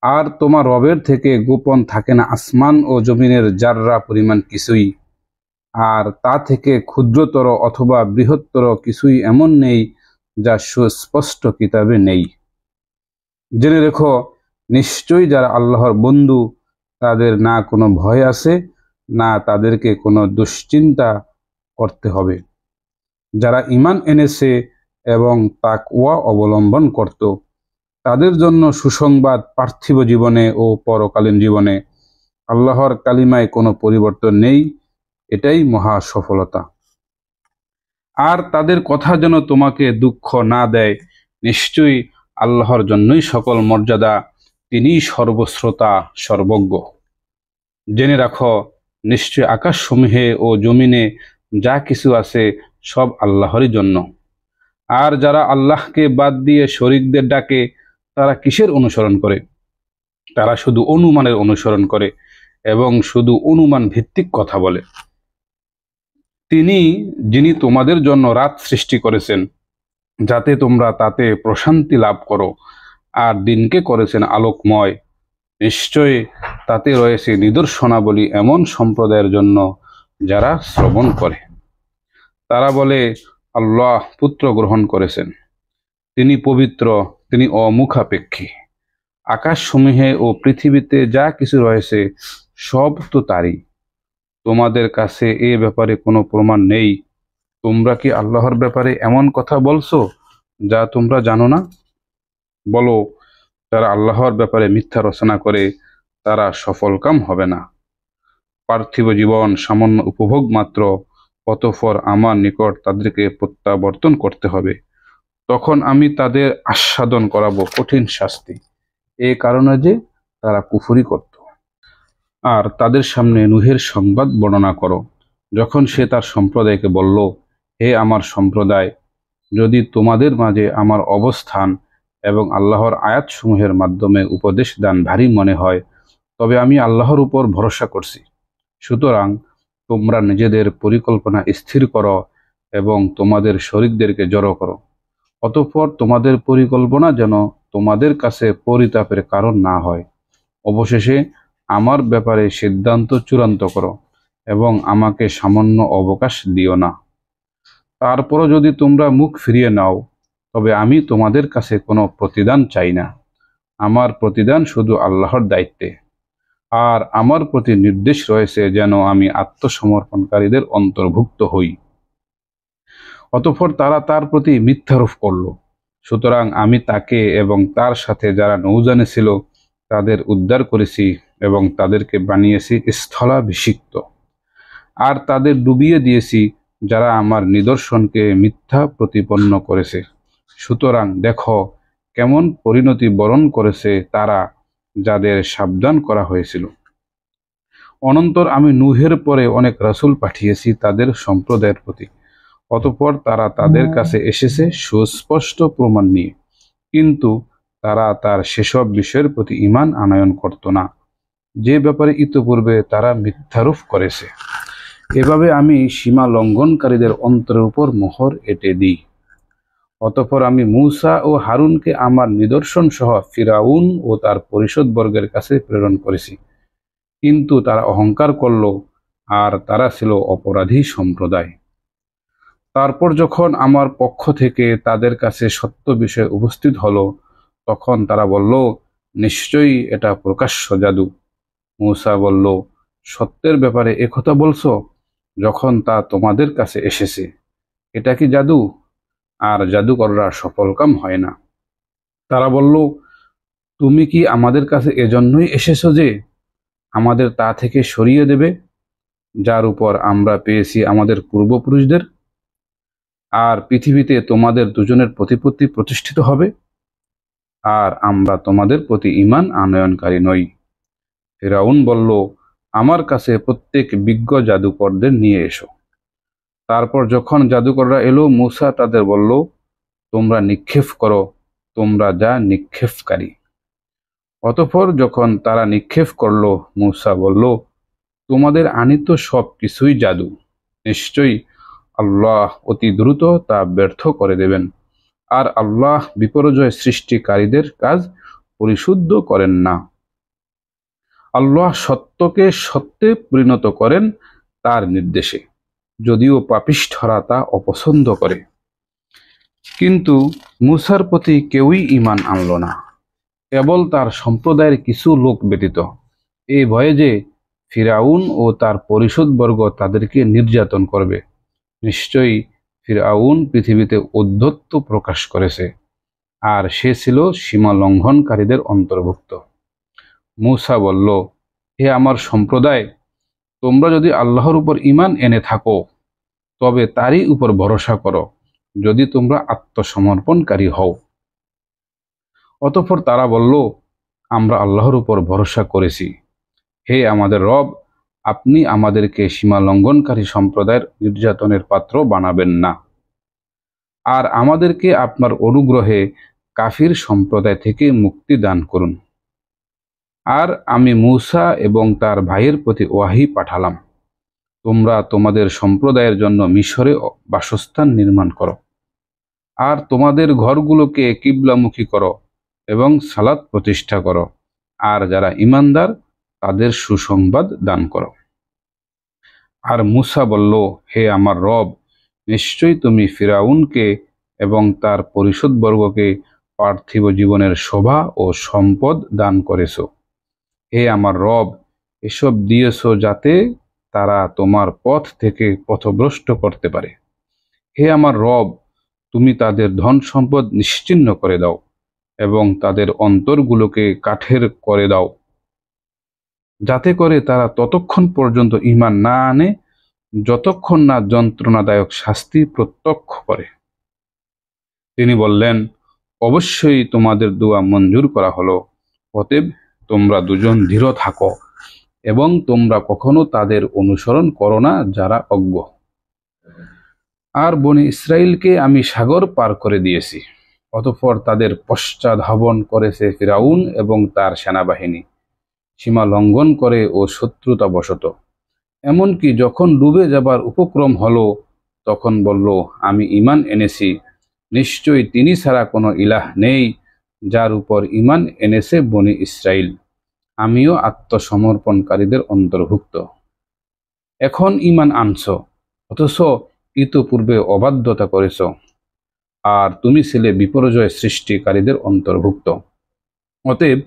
S1: আর তোমার রবের থেকে গোপন থাকে না আসমান ও জমিনের জাররা পরিমাণ কিছুই, আর তা থেকে ক্ষুদ্রতর অথবা বৃহত্তর কিছুই এমন নেই যা সুস্পষ্ট কিতাবে নেই। জেনে রেখো, নিশ্চয়ই যারা আল্লাহর বন্ধু, তাদের না কোনো ভয় আছে, না তাদেরকে কোনো দুশ্চিন্তা করতে হবে। যারা ঈমান এনেছে এবং তাকওয়া অবলম্বন করত। তাদের জন্য সুসংবাদ পার্থিব জীবনে ও পরকালীন জীবনে। আল্লাহর কালিমায় কোনো পরিবর্তন নেই, এটাই মহা সফলতা। আর তাদের কথা যেন তোমাকে দুঃখ না দেয়। নিশ্চয়ই আল্লাহর জন্যই সকল মর্যাদা, তিনিই সর্বশ্রোতা সর্বজ্ঞ। জেনে রাখো, নিশ্চয় আকাশসমূহে ও জমিনে যা কিছু আছে সব আল্লাহরই জন্য। আর যারা আল্লাহকে বাদ দিয়ে শরীকদের ডাকে, তারা কিসের অনুসরণ করে? তারা শুধু অনুমানের অনুসরণ করে এবং শুধু অনুমান ভিত্তিক কথা বলে। যিনি তোমাদের জন্য রাত সৃষ্টি করেছেন যাতে তোমরা তাতে প্রশান্তি লাভ করো, আর দিনকে করেছেন আলোকময়। নিশ্চয়ই তাতে রয়েছে নিদর্শনাবলী এমন সম্প্রদায়ের জন্য যারা শ্রবণ করে। তারা বলে, আল্লাহ পুত্র গ্রহণ করেছেন, তিনি পবিত্র, তিনি অমুখাপেক্ষী। আকাশসমূহে ও পৃথিবীতে যা কিছু রয়েছে সব তো তারই। তোমাদের কাছে এ ব্যাপারে কোনো প্রমাণ নেই। তোমরা কি আল্লাহর ব্যাপারে এমন কথা বলছো যা তোমরা জানো না? বলো, যারা আল্লাহর ব্যাপারে মিথ্যা রচনা করে তারা সফলকাম হবে না। পার্থিব জীবন সামান্য উপভোগ মাত্র, অতঃপর আমার নিকট তাদেরকে প্রত্যাবর্তন করতে হবে। তখন আমি তাদের আস্বাদন করাবো কঠিন শাস্তি, এ কারণে যে তারা কুফরি করত। আর তাদের সামনে নূহের সংবাদ বর্ণনা করো, যখন সে তার সম্প্রদায়কে বলল, হে আমার সম্প্রদায়, যদি তোমাদের মাঝে আমার অবস্থান এবং আল্লাহর আয়াতসমূহের মাধ্যমে উপদেশ দান ভারী মনে হয়, তবে আমি আল্লাহর উপর ভরসা করছি। সুতরাং তোমরা নিজেদের পরিকল্পনা স্থির করো এবং তোমাদের শরীকদেরকে জড়ো করো। অতঃপর তোমাদের পরিকল্পনা যেন তোমাদের কাছে পরিতাপের কারণ না হয়। অবশেষে আমার ব্যাপারে সিদ্ধান্ত চূড়ান্ত করো এবং আমাকে সামান্য অবকাশ দিও না। তারপরও যদি তোমরা মুখ ফিরিয়ে নাও, তবে আমি তোমাদের কাছে কোনো প্রতিদান চাই না। আমার প্রতিদান শুধু আল্লাহর দায়িত্বে। আর আমার প্রতি নির্দেশ রয়েছে যেন আমি আত্মসমর্পণকারীদের অন্তর্ভুক্ত হই। অতঃপর তারা তার প্রতি মিথ্যারোপ করল। সুতরাং আমি তাকে এবং তার সাথে যারা নৌযানে ছিল তাদের উদ্ধার করেছি এবং তাদেরকে বানিয়েছি স্থলাভিষিক্ত। আর তাদের ডুবিয়ে দিয়েছি যারা আমার নিদর্শনকে মিথ্যা প্রতিপন্ন করেছে। সুতরাং দেখো কেমন পরিণতি বরণ করেছে তারা, যাদের সাবধান করা হয়েছিল। অনন্তর আমি নূহের পরে অনেক রাসূল পাঠিয়েছি তাদের সম্প্রদায়ের প্রতি। অতঃপর তারা তাদের কাছে এসেছে সুস্পষ্ট প্রমাণ নিয়ে, কিন্তু তারা তার সেসব বিষয়ের প্রতি ঈমান আনয়ন করত না, যে ব্যাপারে ইতপূর্বে তারা মিথ্যারোপ করেছে। এভাবে আমি সীমা লঙ্ঘনকারীদের অন্তরের উপর মোহর এঁটে দিই। অতঃপর আমি মূসা ও হারুনকে আমার নিদর্শন সহ ফিরাউন ও তার পরিষদবর্গের কাছে প্রেরণ করেছি, কিন্তু তারা অহংকার করল, আর তারা ছিল অপরাধী সম্প্রদায়। তারপর যখন আমার পক্ষ থেকে তাদের কাছে সত্য বিষয় উপস্থিত হলো, তখন তারা বলল, নিশ্চয়ই এটা প্রকাশ্য জাদু। মূসা বলল, সত্যের ব্যাপারে একথা বলছো যখন তা তোমাদের কাছে এসেছে? এটা কি জাদু? আর জাদুকররা সফলকাম হয় না। তারা বলল, তুমি কি আমাদের কাছে এজন্যই এসেছো যে আমাদের তা থেকে সরিয়ে দেবে যার উপর আমরা পেয়েছি আমাদের পূর্বপুরুষদের, আর পৃথিবীতে তোমাদের দুজনের প্রতিপত্তি প্রতিষ্ঠিত হবে, আর আমরা তোমাদের প্রতি ঈমান আনয়নকারী নই। ফিরআউন বলল, আমার কাছে প্রত্যেক বিজ্ঞ জাদুকরদের নিয়ে এসো। তারপর যখন জাদুকররা এলো, মূসা তাদের বলল, তোমরা নিক্ষেপ করো, তোমরা যা নিক্ষেপকারী। অতঃপর যখন তারা নিক্ষেপ করল, মূসা বলল, তোমাদের আনিত সব কিছুই জাদু। নিশ্চয়ই আল্লাহ অতি দ্রুত তা ব্যর্থ করে দেবেন, আর আল্লাহ বিপর্যয় সৃষ্টিকারীদের কাজ পরিশুদ্ধ করেন না। আল্লাহ সত্যকে সত্যে পরিণত করেন তার নির্দেশে, যদিও পাপিষ্ঠরা তা অপছন্দ করে। কিন্তু মূসার প্রতি কেউই ঈমান আনল না, কেবল তার সম্প্রদায়ের কিছু লোক ব্যতীত, এই ভয়ে যে ফিরআউন ও তার পরিষদবর্গ তাদেরকে নির্যাতন করবে। নিশ্চয়ই ফিরআউন পৃথিবীতে ঔদ্ধত্য প্রকাশ করেছে, আর সে ছিল সীমা লঙ্ঘনকারীদের অন্তর্ভুক্ত। মূসা বলল, হে আমার সম্প্রদায়, তোমরা যদি আল্লাহর উপর ঈমান এনে থাকো তবে তারই উপর ভরসা করো, যদি তোমরা আত্মসমর্পণকারী হও। অতঃপর তারা বলল, আমরা আল্লাহর উপর ভরসা করেছি। হে আমাদের রব, আপনি আমাদেরকে সীমা লঙ্ঘনকারী সম্প্রদায়ের নির্যাতনের পাত্র বানাবেন না, আর আমাদেরকে আপনার অনুগ্রহে কাফির সম্প্রদায় থেকে মুক্তি দান করুন। আর আমি মূসা এবং তার ভাইয়ের প্রতি ওয়াহী পাঠালাম, তোমরা তোমাদের সম্প্রদায়ের জন্য মিশরে বাসস্থান নির্মাণ করো, আর তোমাদের ঘরগুলোকে কিবলামুখী করো এবং সালাত প্রতিষ্ঠা করো, আর যারা ঈমানদার তাদের সুসংবাদ দান করো। আর মূসা বলল, হে আমার রব, নিশ্চয়ই তুমি ফিরআউনকে এবং তার পরিষদবর্গকে পার্থিব জীবনের শোভা ও সম্পদ দান করেছ। হে আমার রব, এসব দিয়েছ যাতে তারা তোমার পথ থেকে পথভ্রষ্ট করতে পারে। হে আমার রব, তুমি তাদের ধন সম্পদ নিশ্চিহ্ন করে দাও এবং তাদের অন্তরগুলোকে কাঠের করে দাও, যাতে করে তারা ততক্ষণ পর্যন্ত ঈমান না আনে যতক্ষণ না যন্ত্রণাদায়ক শাস্তি প্রত্যক্ষ করে। তিনি বললেন, অবশ্যই তোমাদের দোয়া মঞ্জুর করা হলো, অতএব তোমরা দুজন দৃঢ় থাকো এবং তোমরা কখনো তাদের অনুসরণ করো না যারা অজ্ঞ। আর বনি ইসরাইলকে আমি সাগর পার করে দিয়েছি, অতঃপর তাদের পশ্চাদ্ধাবন করেছে ফিরআউন এবং তার সেনাবাহিনী, সীমা লঙ্ঘন করে ও শত্রুতাবশত। এমনকি যখন ডুবে যাবার উপক্রম হলো, তখন বলল, আমি ঈমান এনেছি, নিশ্চয়ই তিনি ছাড়া কোনো ইলাহ নেই, যার উপর ঈমান এনেছে বনি ইসরাইল, আমিও আত্মসমর্পণকারীদের অন্তর্ভুক্ত। এখন ঈমান আনছ, অথচ ইতোপূর্বে অবাধ্যতা করেছ, আর তুমি ছিলে বিপর্যয় সৃষ্টিকারীদের অন্তর্ভুক্ত। অতএব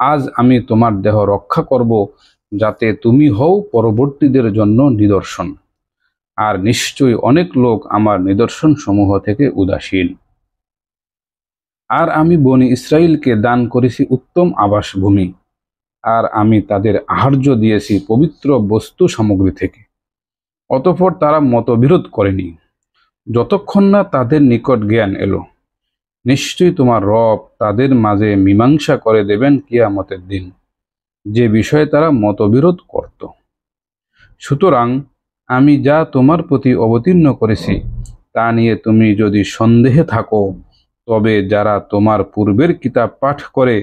S1: আজ আমি তোমার দেহ রক্ষা করব, যাতে তুমি হও পরবর্তীদের জন্য নিদর্শন, আর নিশ্চয়ই অনেক লোক আমার নিদর্শন সমূহ থেকে উদাসীন। আর আমি বনি ইসরাইলকে দান করেছি উত্তম আবাসভূমি, আর আমি তাদের আহার্য দিয়েছি পবিত্র বস্তু সামগ্রী থেকে। অতঃপর তারা মতবিরোধ করেনি, যতক্ষণ না তাদের নিকট জ্ঞান এলো। নিশ্চয়ই তোমার রব তাদের মাঝে মীমাংসা করে দেবেন কিয়ামতের দিন, যে বিষয়ে তারা মতবিরোধ করত। সুতরাং আমি যা তোমার প্রতি অবতীর্ণ করেছি তা নিয়ে তুমি যদি সন্দেহে থাকো, তবে যারা তোমার পূর্বের কিতাব পাঠ করে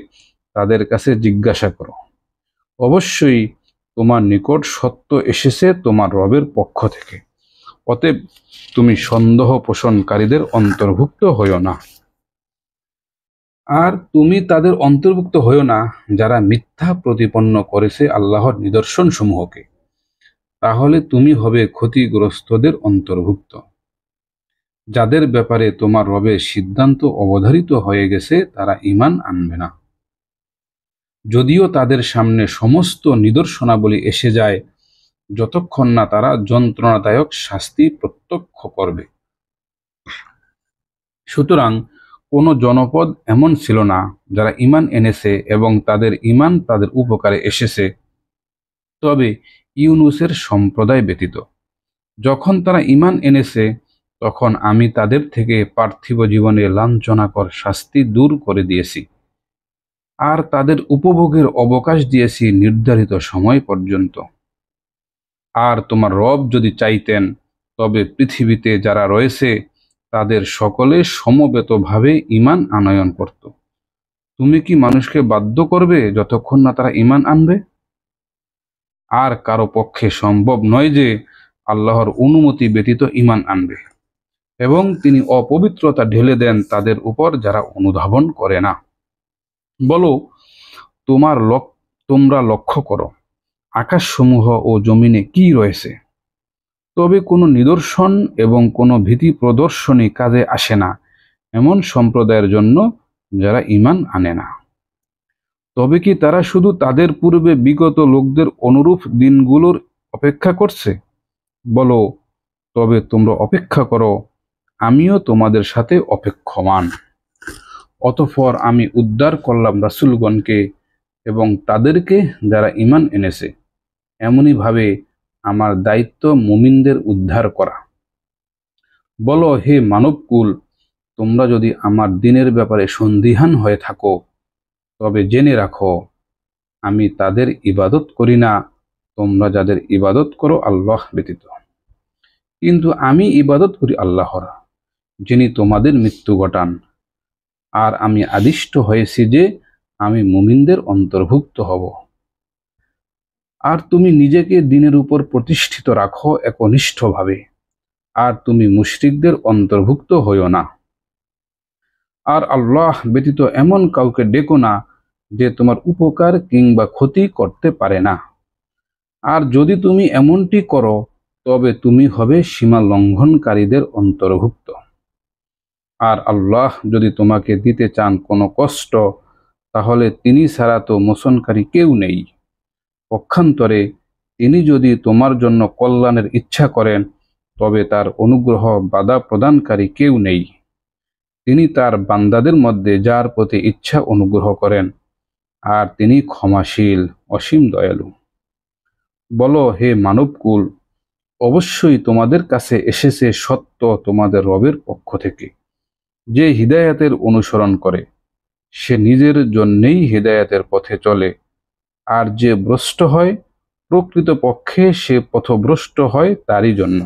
S1: তাদের কাছে জিজ্ঞাসা করো। অবশ্যই তোমার নিকট সত্য এসেছে তোমার রবের পক্ষ থেকে, অতএব তুমি সন্দেহ পোষণকারীদের অন্তর্ভুক্ত হইও না। আর তুমি তাদের অন্তর্ভুক্ত হইও না যারা মিথ্যা প্রতিপন্ন করেছে আল্লাহর নিদর্শন সমূহকে, তাহলে তুমি হবে ক্ষতিগ্রস্তদের অন্তর্ভুক্ত। যাদের ব্যাপারে তোমার রবের সিদ্ধান্ত অবধারিত হয়ে গেছে তারা ঈমান আনবে না, যদিও তাদের সামনে সমস্ত নিদর্শনাবলী এসে যায়, যতক্ষণ না তারা যন্ত্রণাদায়ক শাস্তি প্রত্যক্ষ করবে। সুতরাং কোনো জনপদ এমন ছিল না যারা ঈমান এনেছে এবং তাদের ঈমান তাদের উপকারে এসেছে, তবে ইউনুসের সম্প্রদায় ব্যতীত। যখন তারা ঈমান এনেছে, তখন আমি তাদের থেকে পার্থিব জীবনে লাঞ্ছনাকর শাস্তি দূর করে দিয়েছি, আর তাদের উপভোগের অবকাশ দিয়েছি নির্ধারিত সময় পর্যন্ত। আর তোমার রব যদি চাইতেন, তবে পৃথিবীতে যারা রয়েছে তাদের সকলে সমবেতভাবে ঈমান আনয়ন করত। তুমি কি মানুষকে বাধ্য করবে যতক্ষণ না তারা ঈমান আনবে? আর কারো পক্ষে সম্ভব নয় যে আল্লাহর অনুমতি ব্যতীত ঈমান আনবে, এবং তিনি অপবিত্রতা ঢেলে দেন তাদের উপর যারা অনুধাবন করে না। বলো, তোমরা লক্ষ্য করো আকাশসমূহ ও জমিনে কি রয়েছে, তবে কোনো নিদর্শন এবং কোনো ভীতি প্রদর্শনী কাজে আসে না এমন সম্প্রদায়ের জন্য যারা ঈমান আনে না। তবে কি তারা শুধু তাদের পূর্বে বিগত লোকদের অনুরূপ দিনগুলোর অপেক্ষা করছে? বলো, তবে তোমরা অপেক্ষা করো, আমিও তোমাদের সাথে অপেক্ষমান। অতঃপর আমি উদ্ধার করলাম রাসূলগণকে এবং তাদেরকে যারা ঈমান এনেছে। এমনিভাবে আমার দায়িত্ব মুমিনদের উদ্ধার করা। বলো, হে মানবকুল, তোমরা যদি আমার দ্বীনের ব্যাপারে সন্দিহান হয়ে থাকো, তবে জেনে রাখো আমি তাদের ইবাদত করি না, তোমরা যাদের ইবাদত করো আল্লাহ ব্যতীত। কিন্তু আমি ইবাদত করি আল্লাহর, যিনি তোমাদের মৃত্যু ঘটান। আর আমি আদিষ্ট হয়েছি যে আমি মুমিনদের অন্তর্ভুক্ত হব। আর তুমি নিজেকে দ্বীনের উপর প্রতিষ্ঠিত রাখো একনিষ্ঠভাবে, আর তুমি মুশরিকদের অন্তর্ভুক্ত হইও না। আর আল্লাহ ব্যতীত এমন কাউকে ডেকো না যে তোমার উপকার কিংবা ক্ষতি করতে পারে না। আর যদি তুমি এমনটি করো, তবে তুমি হবে সীমা লঙ্ঘনকারীদের অন্তর্ভুক্ত। আর আল্লাহ যদি তোমাকে দিতে চান কোনো কষ্ট, তাহলে তিনি ছাড়া তো মোচনকারী কেউ নেই। পক্ষান্তরে তিনি যদি তোমার জন্য কল্যাণের ইচ্ছা করেন, তবে তার অনুগ্রহ বাধা প্রদানকারী কেউ নেই। তিনি তার বান্দাদের মধ্যে যার প্রতি ইচ্ছা অনুগ্রহ করেন, আর তিনি ক্ষমাশীল, অসীম দয়ালু। বলো, হে মানবকুল, অবশ্যই তোমাদের কাছে এসেছে সত্য তোমাদের রবের পক্ষ থেকে। যে হিদায়াতের অনুসরণ করে, সে নিজের জন্যেই হিদায়াতের পথে চলে, আর যে ভ্রষ্ট হয়, প্রকৃতপক্ষে সে পথভ্রষ্ট হয় তারই জন্য।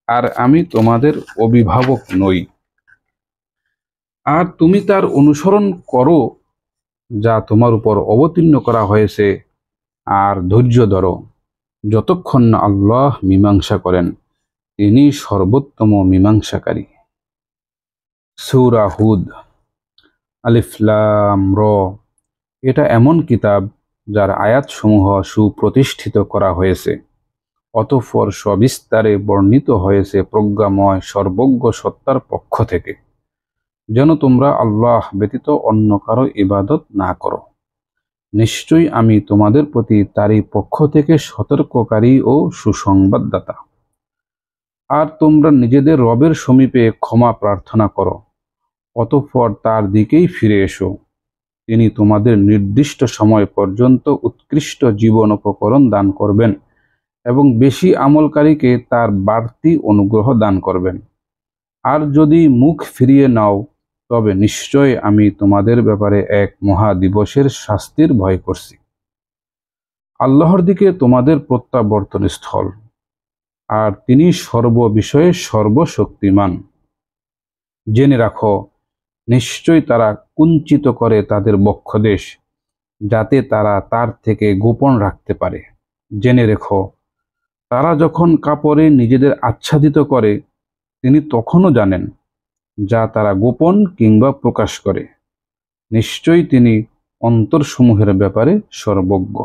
S1: আর আমি তোমাদের অভিভাবক নই। আর তুমি তার অনুসরণ করো যা তোমার উপর অবতীর্ণ করা হয়েছে, আর ধৈর্য ধরো যতক্ষণ না আল্লাহ মীমাংসা করেন। তিনি সর্বোত্তম মীমাংসাকারী। সূরা হুদ। আলিফ লাম র। এটা এমন কিতাব যার আয়াতসমূহ সুপ্রতিষ্ঠিত করা হয়েছে, অতঃপর সবিস্তারে বর্ণিত হয়েছে প্রজ্ঞাময় সর্বজ্ঞ সত্তার পক্ষ থেকে, যেন তোমরা আল্লাহ ব্যতীত অন্য কারো ইবাদত না করো। নিশ্চয়ই আমি তোমাদের প্রতি তারই পক্ষ থেকে সতর্ককারী ও সুসংবাদদাতা। আর তোমরা নিজেদের রবের সমীপে ক্ষমা প্রার্থনা করো, অতঃপর তার দিকেই ফিরে এসো। তিনি তোমাদের নির্দিষ্ট সময় পর্যন্ত উৎকৃষ্ট জীবনোপকরণ দান করবেন এবং বেশি আমলকারীকে তার বাড়তি অনুগ্রহ দান করবেন। আর যদি মুখ ফিরিয়ে নাও, তবে নিশ্চয় আমি তোমাদের ব্যাপারে এক মহা দিবসের শাস্তির ভয় করছি। আল্লাহর দিকে তোমাদের প্রত্যাবর্তন স্থল, আর তিনি সর্ববিষয়ে সর্বশক্তিমান। জেনে রাখো, নিশ্চয় তারা কুঞ্চিত করে তাদের বক্ষদেশ, যাতে তারা তার থেকে গোপন রাখতে পারে। জেনে রেখো, তারা যখন কাপড়ে নিজেদের আচ্ছাদিত করে, তিনি তখনও জানেন যা তারা গোপন কিংবা প্রকাশ করে। নিশ্চয়ই তিনি অন্তরসমূহের ব্যাপারে সর্বজ্ঞ।